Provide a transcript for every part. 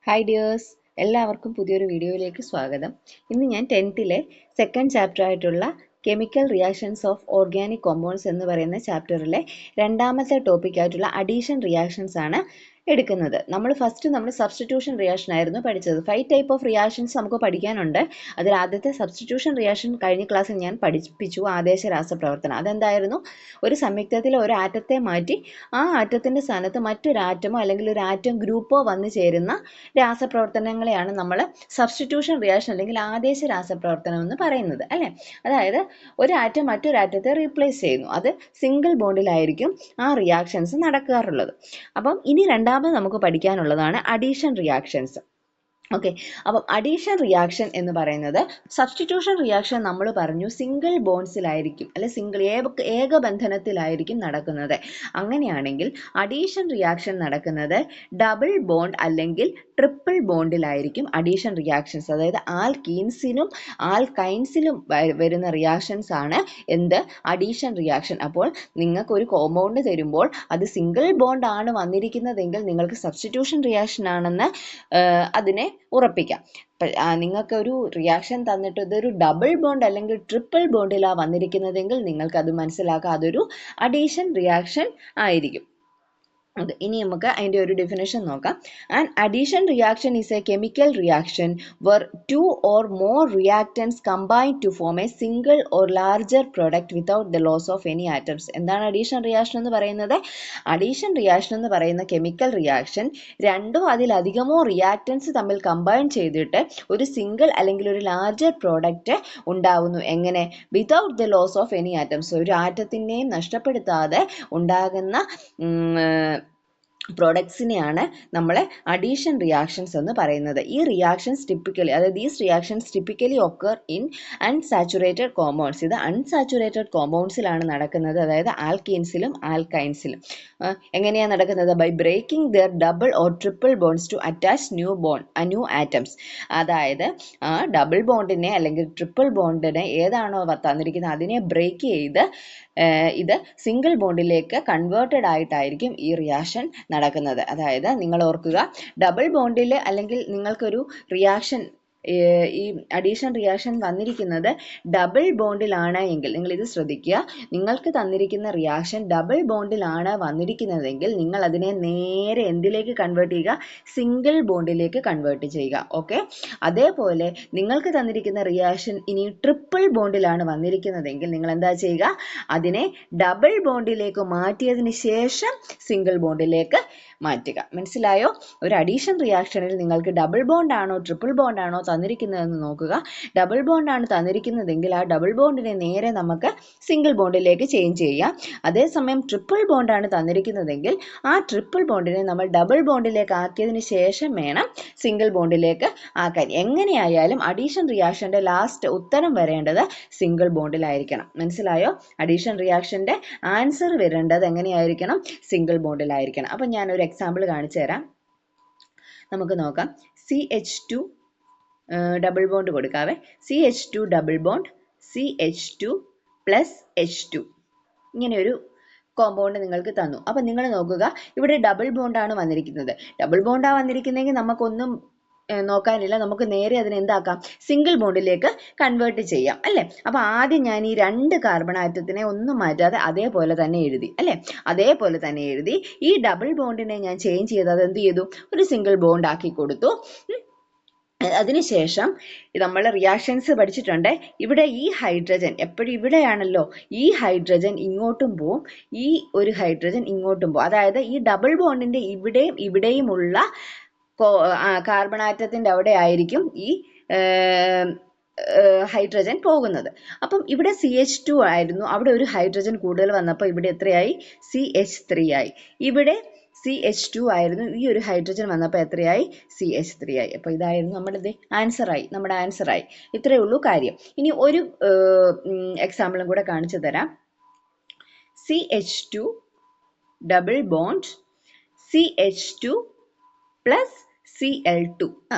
Hi dears, എല്ലാവർക്കും പുതിയൊരു വീഡിയോയിലേക്ക് സ്വാഗതം. ഇന്ന് ഞാൻ 10th സെക്കൻഡ് ചാപ്റ്റർ ആയിട്ടുള്ള chemical reactions of organic compounds എന്ന് പറയുന്ന ചാപ്റ്ററിലെ രണ്ടാമത്തെ ടോപ്പിക്കായിട്ടുള്ള അഡീഷൻ റിയാക്ഷൻസ് ആണ് എടുക്കുന്നത്. നമ്മൾ സബ്സ്റ്റിറ്റ്യൂഷൻ റിയാക്ഷൻ ആയിരുന്നു പഠിച്ചത്. 5 ടൈപ്പ് ഓഫ് റിയാക്ഷൻസ് നമുക്ക് പഠിക്കാനുണ്ട്. അതിൽ ആദ്യത്തെ സബ്സ്റ്റിറ്റ്യൂഷൻ റിയാക്ഷൻ കഴിഞ്ഞ ക്ലാസ്സിൽ ഞാൻ പഠിപ്പിച്ചു, ആദേശ രാസപ്രവർത്തനം. അതെന്തായിരുന്നു? ഒരു സംയുക്തത്തിലെ ഒരു ആറ്റത്തെ മാറ്റി ആ ആറ്റത്തിൻ്റെ സ്ഥാനത്ത് മറ്റൊരു ആറ്റമോ അല്ലെങ്കിൽ ഒരു ആറ്റം ഗ്രൂപ്പോ വന്നു ചേരുന്ന രാസപ്രവർത്തനങ്ങളെയാണ് നമ്മൾ സബ്സ്റ്റിറ്റ്യൂഷൻ റിയാക്ഷൻ അല്ലെങ്കിൽ ആദേശ രാസപ്രവർത്തനം എന്ന് പറയുന്നത്, അല്ലേ? അതായത് ഒരു ആറ്റം മറ്റൊരു ആറ്റത്തെ റീപ്ലേസ് ചെയ്യുന്നു. അത് സിംഗിൾ ബോണ്ടിലായിരിക്കും ആ റിയാക്ഷൻസ് നടക്കാറുള്ളത്. അപ്പം ഇനി രണ്ടാമത് നമുക്ക് പഠിക്കാനുള്ളതാണ് അഡീഷൻ റിയാക്ഷൻസ്. ഓക്കെ, അപ്പം അഡീഷൻ റിയാക്ഷൻ എന്ന് പറയുന്നത് സബ്സ്റ്റിറ്റ്യൂഷൻ റിയാക്ഷൻ നമ്മൾ പറഞ്ഞു സിംഗിൾ ബോൺസിലായിരിക്കും അല്ലെ ഏകബന്ധനത്തിലായിരിക്കും നടക്കുന്നത്. അങ്ങനെയാണെങ്കിൽ അഡീഷൻ റിയാക്ഷൻ നടക്കുന്നത് ഡബിൾ ബോണ്ട് അല്ലെങ്കിൽ ട്രിപ്പിൾ ബോണ്ടിലായിരിക്കും അഡീഷൻ റിയാക്ഷൻസ്. അതായത് ആൽക്കീൻസിനും ആൽക്കൈൻസിലും വരുന്ന റിയാക്ഷൻസ് ആണ് എന്ത്? Addition reaction. അപ്പോൾ നിങ്ങൾക്ക് ഒരു കോമ്പൗണ്ട് തരുമ്പോൾ അത് സിംഗിൾ ബോണ്ട് ആണ് വന്നിരിക്കുന്നതെങ്കിൽ നിങ്ങൾക്ക് സബ്സ്റ്റിറ്റ്യൂഷൻ റിയാക്ഷൻ ആണെന്ന് അതിനെ ഉറപ്പിക്കാം. നിങ്ങൾക്ക് ഒരു റിയാക്ഷൻ തന്നിട്ട് ഇതൊരു ഡബിൾ ബോണ്ട് അല്ലെങ്കിൽ ട്രിപ്പിൾ ബോണ്ടിലാണ് വന്നിരിക്കുന്നതെങ്കിൽ നിങ്ങൾക്ക് അത് മനസ്സിലാക്കാം, അതൊരു അഡീഷൻ റിയാക്ഷൻ ആയിരിക്കും. ഇനി നമുക്ക് അതിൻ്റെ ഒരു ഡെഫിനേഷൻ നോക്കാം. An addition reaction is a chemical reaction where 2 or more reactants combine to form a single or larger product without the loss of any atoms. എന്താണ് അഡീഷൻ റിയാക്ഷൻ എന്ന് പറയുന്നത്? അഡീഷൻ റിയാക്ഷൻ എന്ന് പറയുന്ന കെമിക്കൽ റിയാക്ഷൻ രണ്ടോ അതിലധികമോ reactance തമ്മിൽ combine ചെയ്തിട്ട് ഒരു സിംഗിൾ അല്ലെങ്കിൽ ഒരു ലാർജർ പ്രോഡക്റ്റ് ഉണ്ടാവുന്നു. എങ്ങനെ? Without the loss of any atoms. ഒരു ആറ്റത്തിനെയും നഷ്ടപ്പെടുത്താതെ ഉണ്ടാകുന്ന പ്രോഡക്ട്സിനെയാണ് നമ്മൾ അഡീഷൻ റിയാക്ഷൻസ് എന്ന് പറയുന്നത്. ഈ റിയാക്ഷൻസ് ടിപ്പിക്കലി, അതായത് these reactions typically occur in unsaturated compounds. ഇത് അൺസാച്ചുറേറ്റഡ് കോമ്പൗണ്ട്സിലാണ് നടക്കുന്നത്, അതായത് ആൽക്കീൻസിലും ആൽക്കൈൻസിലും. എങ്ങനെയാണ് നടക്കുന്നത്? By breaking the double or triple bonds to attach new atoms. അതായത് ആ ഡബിൾ ബോണ്ടിനെ അല്ലെങ്കിൽ ട്രിപ്പിൾ ബോണ്ടിനെ ഏതാണോ തന്നിരിക്കുന്നത് അതിനെ ബ്രേക്ക് ചെയ്ത് ഇത് സിംഗിൾ ബോണ്ടിലേക്ക് കൺവേർട്ടഡ് ആയിട്ടായിരിക്കും ഈ റിയാക്ഷൻ നടക്കുന്നത്. അതായത് നിങ്ങൾ ഓർക്കുക, ഡബിൾ ബോണ്ടിൽ അല്ലെങ്കിൽ നിങ്ങൾക്കൊരു റിയാക്ഷൻ ഈ അഡീഷൻ റിയാക്ഷൻ വന്നിരിക്കുന്നത് ഡബിൾ ബോണ്ടിലാണ് എങ്കിൽ നിങ്ങൾ ഇത് ശ്രദ്ധിക്കുക. നിങ്ങൾക്ക് തന്നിരിക്കുന്ന റിയാക്ഷൻ ഡബിൾ ബോണ്ടിലാണ് വന്നിരിക്കുന്നതെങ്കിൽ നിങ്ങൾ അതിനെ നേരെ എന്തിലേക്ക് കൺവേർട്ട് ചെയ്യുക? സിംഗിൾ ബോണ്ടിലേക്ക് കൺവേർട്ട് ചെയ്യുക. ഓക്കെ, അതേപോലെ നിങ്ങൾക്ക് തന്നിരിക്കുന്ന റിയാക്ഷൻ ഇനി ട്രിപ്പിൾ ബോണ്ടിലാണ് വന്നിരിക്കുന്നതെങ്കിൽ നിങ്ങൾ എന്താ ചെയ്യുക? അതിനെ ഡബിൾ ബോണ്ടിലേക്ക് മാറ്റിയതിന് ശേഷം സിംഗിൾ ബോണ്ടിലേക്ക് മാറ്റുക. മനസ്സിലായോ? ഒരു അഡീഷൻ റിയാക്ഷനിൽ നിങ്ങൾക്ക് ഡബിൾ ബോണ്ട് ആണോ ട്രിപ്പിൾ ബോണ്ട് ആണോ തന്നിരിക്കുന്നതെന്ന് നോക്കുക. ഡബിൾ ബോണ്ട് ആണ് തന്നിരിക്കുന്നതെങ്കിൽ ആ ഡബിൾ ബോണ്ടിനെ നേരെ നമുക്ക് സിംഗിൾ ബോണ്ടിലേക്ക് ചേഞ്ച് ചെയ്യാം. അതേസമയം ട്രിപ്പിൾ ബോണ്ട് ആണ് തന്നിരിക്കുന്നതെങ്കിൽ ആ ട്രിപ്പിൾ ബോണ്ടിനെ നമ്മൾ ഡബിൾ ബോണ്ടിലേക്ക് ആക്കിയതിന് ശേഷം വേണം സിംഗിൾ ബോണ്ടിലേക്ക് ആക്കാൻ. എങ്ങനെയായാലും അഡീഷൻ റിയാക്ഷന്റെ ലാസ്റ്റ് ഉത്തരം വരേണ്ടത് സിംഗിൾ ബോണ്ടിലായിരിക്കണം. മനസ്സിലായോ? അഡീഷൻ റിയാക്ഷന്റെ ആൻസർ വരേണ്ടത് എങ്ങനെയായിരിക്കണം? സിംഗിൾ ബോണ്ടിലായിരിക്കണം. അപ്പം ഞാനൊരു എക്സാമ്പിൾ കാണിച്ചു തരാം. നമുക്ക് നോക്കാം. CH2 ഡബിൾ ബോണ്ട് കൊടുക്കാവേ. CH2 double bond CH2 plus H2 ഇങ്ങനെയൊരു കോമ്പൗണ്ട് നിങ്ങൾക്ക് തന്നു. അപ്പം നിങ്ങൾ നോക്കുക, ഇവിടെ ഡബിൾ ബോണ്ടാണ് വന്നിരിക്കുന്നത്. ഡബിൾ ബോണ്ടാണ് വന്നിരിക്കുന്നതെങ്കിൽ നമുക്കൊന്നും നോക്കാനില്ല, നമുക്ക് നേരെ അതിനെ എന്താക്കാം? സിംഗിൾ ബോണ്ടിലേക്ക് കൺവേർട്ട് ചെയ്യാം, അല്ലേ? അപ്പോൾ ആദ്യം ഞാൻ ഈ 2 കാർബൺ ആറ്റത്തിനെ ഒന്നും മാറ്റാതെ അതേപോലെ തന്നെ എഴുതി, അല്ലേ? അതേപോലെ തന്നെ എഴുതി ഈ ഡബിൾ ബോണ്ടിനെ ഞാൻ ചേഞ്ച് ചെയ്ത് അത് എന്ത് ചെയ്തു? ഒരു സിംഗിൾ ബോണ്ട് ആക്കി കൊടുത്തു. അതിനുശേഷം നമ്മൾ റിയാക്ഷൻസ് പഠിച്ചിട്ടുണ്ട്. ഇവിടെ ഈ ഹൈഡ്രജൻ എപ്പോഴും ഇവിടെയാണല്ലോ, ഈ ഹൈഡ്രജൻ ഇങ്ങോട്ടും പോവും, ഈ ഒരു ഹൈഡ്രജൻ ഇങ്ങോട്ടും പോവും. അതായത് ഈ ഡബിൾ ബോണ്ടിന്റെ ഇവിടെയുമുള്ള കാർബൺ ആറ്റത്തിന്റെ അവിടെ ആയിരിക്കും ഈ ഹൈഡ്രജൻ പോകുന്നത്. അപ്പം ഇവിടെ CH2 ആയിരുന്നു, അവിടെ ഒരു ഹൈഡ്രജൻ കൂടുതൽ വന്നപ്പോൾ ഇവിടെ എത്രയായി? CH3 ആയി. ഇവിടെ CH2 ആയിരുന്നു, ഈ ഒരു ഹൈഡ്രജൻ വന്നപ്പോൾ എത്രയായി? CH3 ആയി. അപ്പോൾ ഇതായിരുന്നു നമ്മുടെ ആൻസറായി. ഇത്രയേ ഉള്ളൂ കാര്യം. ഇനി ഒരു എക്സാമ്പിളും കൂടെ കാണിച്ചു തരാം. CH2 double bond CH2 plus Cl2.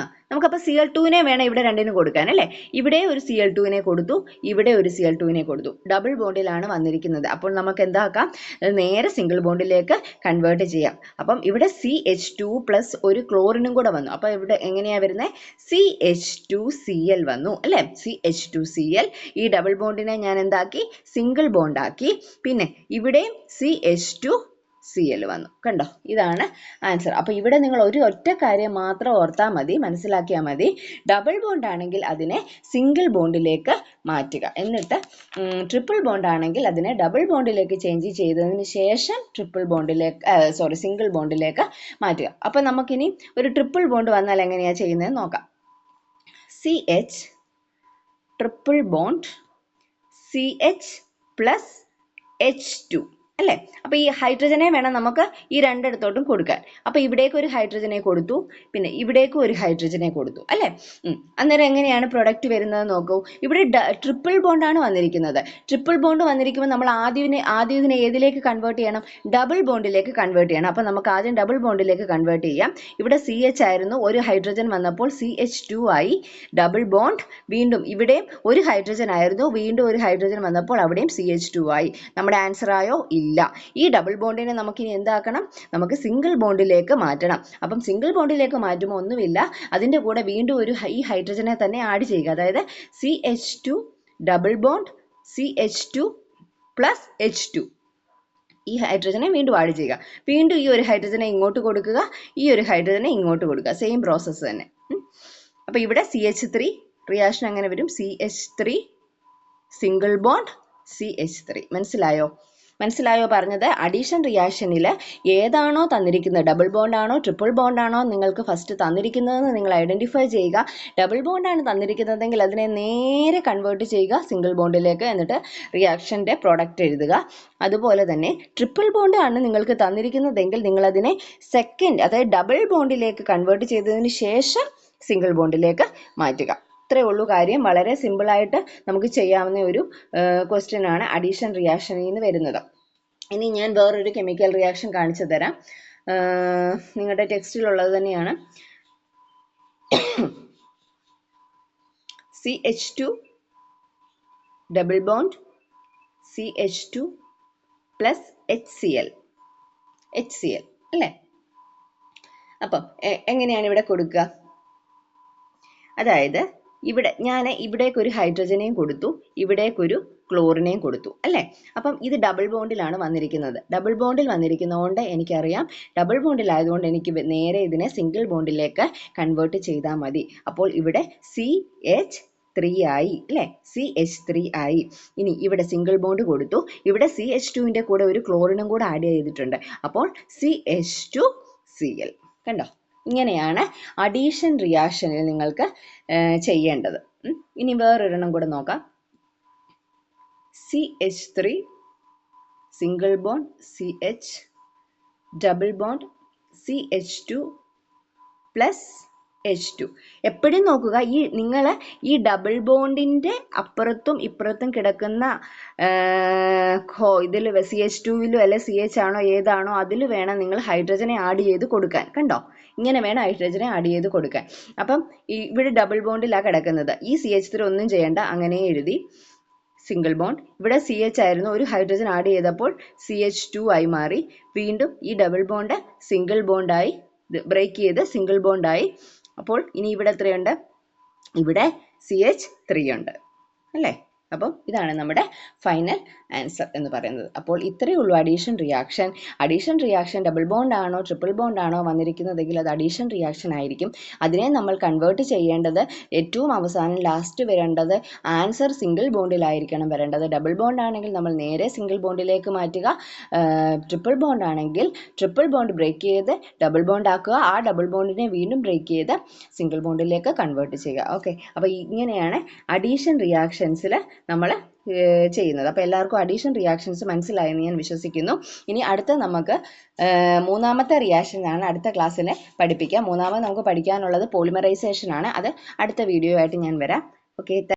നമുക്കപ്പോൾ Cl2നെ വേണം ഇവിടെ രണ്ടിനും കൊടുക്കാൻ അല്ലേ. ഇവിടെ ഒരു Cl2നെ കൊടുത്തു, ഇവിടെ ഒരു Cl2നെ കൊടുത്തു. ഡബിൾ ബോണ്ടിലാണ് വന്നിരിക്കുന്നത്. അപ്പോൾ നമുക്ക് എന്താക്കാം, നേരെ സിംഗിൾ ബോണ്ടിലേക്ക് കൺവേർട്ട് ചെയ്യാം. അപ്പം ഇവിടെ CH2 പ്ലസ് ഒരു ക്ലോറിനും കൂടെ വന്നു. അപ്പോൾ ഇവിടെ എങ്ങനെയാ വരുന്നത്, CH2Cl വന്നു അല്ലേ. CH2Cl. ഈ ഡബിൾ ബോണ്ടിനെ ഞാൻ എന്താക്കി, സിംഗിൾ ബോണ്ടാക്കി. പിന്നെ ഇവിടെയും CH2Cl വന്നു. കണ്ടോ, ഇതാണ് ആൻസർ. അപ്പോൾ ഇവിടെ നിങ്ങൾ ഒരു ഒറ്റ കാര്യം മാത്രം ഓർത്താൽ മതി, മനസ്സിലാക്കിയാൽ മതി. ഡബിൾ ബോണ്ട് ആണെങ്കിൽ അതിനെ സിംഗിൾ ബോണ്ടിലേക്ക് മാറ്റുക, എന്നിട്ട് ട്രിപ്പിൾ ബോണ്ട് ആണെങ്കിൽ അതിനെ ഡബിൾ ബോണ്ടിലേക്ക് ചേഞ്ച് ചെയ്തതിന് ശേഷം സിംഗിൾ ബോണ്ടിലേക്ക് മാറ്റുക. അപ്പോൾ നമുക്കിനി ഒരു ട്രിപ്പിൾ ബോണ്ട് വന്നാൽ എങ്ങനെയാണ് ചെയ്യുന്നത് നോക്കാം. CH triple bond CH plus H2 അല്ലേ. അപ്പോൾ ഈ ഹൈഡ്രജനെ വേണം നമുക്ക് ഈ രണ്ടിടത്തോട്ടും കൊടുക്കാൻ. അപ്പോൾ ഇവിടേക്ക് ഒരു ഹൈഡ്രജനെ കൊടുത്തു, പിന്നെ ഇവിടേക്കും ഒരു ഹൈഡ്രജനെ കൊടുത്തു അല്ലേ. അന്നേരം എങ്ങനെയാണ് പ്രൊഡക്റ്റ് വരുന്നത് നോക്കൂ. ഇവിടെ ട്രിപ്പിൾ ബോണ്ടാണ് വന്നിരിക്കുന്നത്. ട്രിപ്പിൾ ബോണ്ട് വന്നിരിക്കുമ്പോൾ നമ്മൾ ആദ്യം ഇതിനെ ഏതിലേക്ക് കൺവേർട്ട് ചെയ്യണം, ഡബിൾ ബോണ്ടിലേക്ക് കൺവേർട്ട് ചെയ്യണം. അപ്പോൾ നമുക്ക് ആദ്യം ഡബിൾ ബോണ്ടിലേക്ക് കൺവേർട്ട് ചെയ്യാം. ഇവിടെ CH ആയിരുന്നു, ഒരു ഹൈഡ്രജൻ വന്നപ്പോൾ CH2 ആയി, ഡബിൾ ബോണ്ട്. വീണ്ടും ഇവിടെ ഒരു ഹൈഡ്രജൻ ആയിരുന്നു, വീണ്ടും ഒരു ഹൈഡ്രജൻ വന്നപ്പോൾ അവിടെയും CH2 ആയി. നമ്മുടെ ആൻസർ ആയോ, ഇല്ല. ഈ ഡബിൾ ബോണ്ടിനെ നമുക്കിനി എന്താക്കണം, നമുക്ക് സിംഗിൾ ബോണ്ടിലേക്ക് മാറ്റണം. അപ്പം സിംഗിൾ ബോണ്ടിലേക്ക് മാറ്റുമ്പോൾ ഒന്നുമില്ല, അതിൻ്റെ കൂടെ വീണ്ടും ഈ ഹൈഡ്രജനെ തന്നെ ആഡ് ചെയ്യുക. അതായത് CH2 double bond CH2 plus H2. ഈ ഹൈഡ്രജനെ വീണ്ടും ആഡ് ചെയ്യുക. വീണ്ടും ഈ ഒരു ഹൈഡ്രജനെ ഇങ്ങോട്ട് കൊടുക്കുക, ഈ ഒരു ഹൈഡ്രജനെ ഇങ്ങോട്ട് കൊടുക്കുക. സെയിം പ്രോസസ്സ് തന്നെ. അപ്പോൾ ഇവിടെ CH3 റിയാക്ഷൻ അങ്ങനെ വരും. CH3 single bond CH3. മനസ്സിലായോ പറഞ്ഞത്? അഡീഷൻ റിയാക്ഷനിൽ ഏതാണോ തന്നിരിക്കുന്നത്, ഡബിൾ ബോണ്ട് ആണോ ട്രിപ്പിൾ ബോണ്ട് ആണോ നിങ്ങൾക്ക് ഫസ്റ്റ് തന്നിരിക്കുന്നതെന്ന് നിങ്ങൾ ഐഡൻറ്റിഫൈ ചെയ്യുക. ഡബിൾ ബോണ്ടാണ് തന്നിരിക്കുന്നതെങ്കിൽ അതിനെ നേരെ കൺവേർട്ട് ചെയ്യുക സിംഗിൾ ബോണ്ടിലേക്ക്, എന്നിട്ട് റിയാക്ഷൻ്റെ പ്രോഡക്റ്റ് എഴുതുക. അതുപോലെ തന്നെ ട്രിപ്പിൾ ബോണ്ട് ആണ് നിങ്ങൾക്ക് തന്നിരിക്കുന്നതെങ്കിൽ നിങ്ങളതിനെ സെക്കൻഡ്, അതായത് ഡബിൾ ബോണ്ടിലേക്ക് കൺവേർട്ട് ചെയ്തതിന് ശേഷം സിംഗിൾ ബോണ്ടിലേക്ക് മാറ്റുക. ഇത്രയേ ഉള്ളൂ കാര്യം. വളരെ സിമ്പിളായിട്ട് നമുക്ക് ചെയ്യാവുന്ന ഒരു ക്വസ്റ്റ്യൻ ആണ് അഡീഷൻ റിയാക്ഷനിൽ നിന്ന് വരുന്നത്. ഇനി ഞാൻ വേറൊരു കെമിക്കൽ റിയാക്ഷൻ കാണിച്ചു തരാം. നിങ്ങളുടെ ടെക്സ്റ്റിലുള്ളത് തന്നെയാണ്. CH2 double bond CH2 plus HCl അല്ലേ. അപ്പം എങ്ങനെയാണ് ഇവിടെ കൊടുക്കുക, അതായത് ഞാൻ ഇവിടേക്കൊരു ഹൈഡ്രജനെയും കൊടുത്തു, ഇവിടേക്കൊരു ക്ലോറിനെയും കൊടുത്തു അല്ലേ. അപ്പം ഇത് ഡബിൾ ബോണ്ടിലാണ് വന്നിരിക്കുന്നത്. ഡബിൾ ബോണ്ടിൽ വന്നിരിക്കുന്നതുകൊണ്ട് എനിക്കറിയാം, ഡബിൾ ബോണ്ടിലായതുകൊണ്ട് എനിക്ക് നേരെ ഇതിനെ സിംഗിൾ ബോണ്ടിലേക്ക് കൺവേർട്ട് ചെയ്താൽ മതി. അപ്പോൾ ഇവിടെ CH3 ആയി അല്ലേ, CH3 ആയി. ഇനി ഇവിടെ സിംഗിൾ ബോണ്ട് കൊടുത്തു, ഇവിടെ CH2ൻ്റെ കൂടെ ഒരു ക്ലോറിനും കൂടെ ആഡ് ചെയ്തിട്ടുണ്ട്. അപ്പോൾ CH2Cl. കണ്ടോ, ഇങ്ങനെയാണ് അഡീഷൻ റിയാക്ഷനിൽ നിങ്ങൾക്ക് ചെയ്യേണ്ടത്. ഇനി വേറൊരെണ്ണം കൂടെ നോക്കാം. CH3 single bond CH double bond CH2 plus H2. എപ്പോഴും നോക്കുക, നിങ്ങൾ ഈ ഡബിൾ ബോണ്ടിൻ്റെ അപ്പുറത്തും ഇപ്പുറത്തും കിടക്കുന്ന ഇതിൽ CH2-വിലും അല്ലെ CH ആണോ ഏതാണോ അതിൽ വേണം നിങ്ങൾ ഹൈഡ്രജനെ ആഡ് ചെയ്ത് കൊടുക്കാൻ. കണ്ടോ, ഇങ്ങനെ വേണം ഹൈഡ്രജനെ ആഡ് ചെയ്ത് കൊടുക്കാൻ. അപ്പം ഇവിടെ ഡബിൾ ബോണ്ടിലാണ് കിടക്കുന്നത്. ഈ CH3 ഒന്നും ചെയ്യേണ്ട, അങ്ങനെ എഴുതി സിംഗിൾ ബോണ്ട്. ഇവിടെ CH ആയിരുന്നു, ഒരു ഹൈഡ്രജൻ ആഡ് ചെയ്തപ്പോൾ CH2 ആയി മാറി. വീണ്ടും ഈ ഡബിൾ ബോണ്ട് സിംഗിൾ ബോണ്ടായി ബ്രേക്ക് ചെയ്ത് സിംഗിൾ ബോണ്ടായി. അപ്പോൾ ഇനി ഇവിടെ എത്രയുണ്ട്, ഇവിടെ CH3 ഉണ്ട് അല്ലേ. അപ്പം ഇതാണ് നമ്മുടെ ഫൈനൽ ആൻസർ എന്ന് പറയുന്നത്. അപ്പോൾ ഇത്രയേ ഉള്ളൂ അഡീഷൻ റിയാക്ഷൻ ഡബിൾ ബോണ്ട് ആണോ ട്രിപ്പിൾ ബോണ്ട് ആണോ വന്നിരിക്കുന്നതെങ്കിൽ അത് അഡീഷൻ റിയാക്ഷൻ ആയിരിക്കും. അതിനെ നമ്മൾ കൺവേർട്ട് ചെയ്യേണ്ടത് ഏറ്റവും അവസാനം ലാസ്റ്റ് വരേണ്ടത് ആൻസർ സിംഗിൾ ബോണ്ടിലായിരിക്കണം വരേണ്ടത്. ഡബിൾ ബോണ്ട് ആണെങ്കിൽ നമ്മൾ നേരെ സിംഗിൾ ബോണ്ടിലേക്ക് മാറ്റുക, ട്രിപ്പിൾ ബോണ്ട് ആണെങ്കിൽ ട്രിപ്പിൾ ബോണ്ട് ബ്രേക്ക് ചെയ്ത് ഡബിൾ ബോണ്ട് ആക്കുക, ആ ഡബിൾ ബോണ്ടിനെ വീണ്ടും ബ്രേക്ക് ചെയ്ത് സിംഗിൾ ബോണ്ടിലേക്ക് കൺവേർട്ട് ചെയ്യുക. ഓക്കെ, അപ്പോൾ ഇങ്ങനെയാണ് അഡീഷൻ റിയാക്ഷൻസിൽ നമ്മൾ ചെയ്യുന്നത്. അപ്പോൾ എല്ലാവർക്കും അഡീഷൻ റിയാക്ഷൻസ് മനസ്സിലായെന്ന് ഞാൻ വിശ്വസിക്കുന്നു. ഇനി അടുത്ത നമുക്ക് മൂന്നാമത്തെ റിയാക്ഷൻ ആണ് അടുത്ത ക്ലാസ്സിൽ പഠിപ്പിക്കാം. മൂന്നാമത് നമുക്ക് പഠിക്കാനുള്ളത് പോളിമറൈസേഷൻ ആണ്. അത് അടുത്ത വീഡിയോ ആയിട്ട് ഞാൻ വരാം. ഓക്കെ.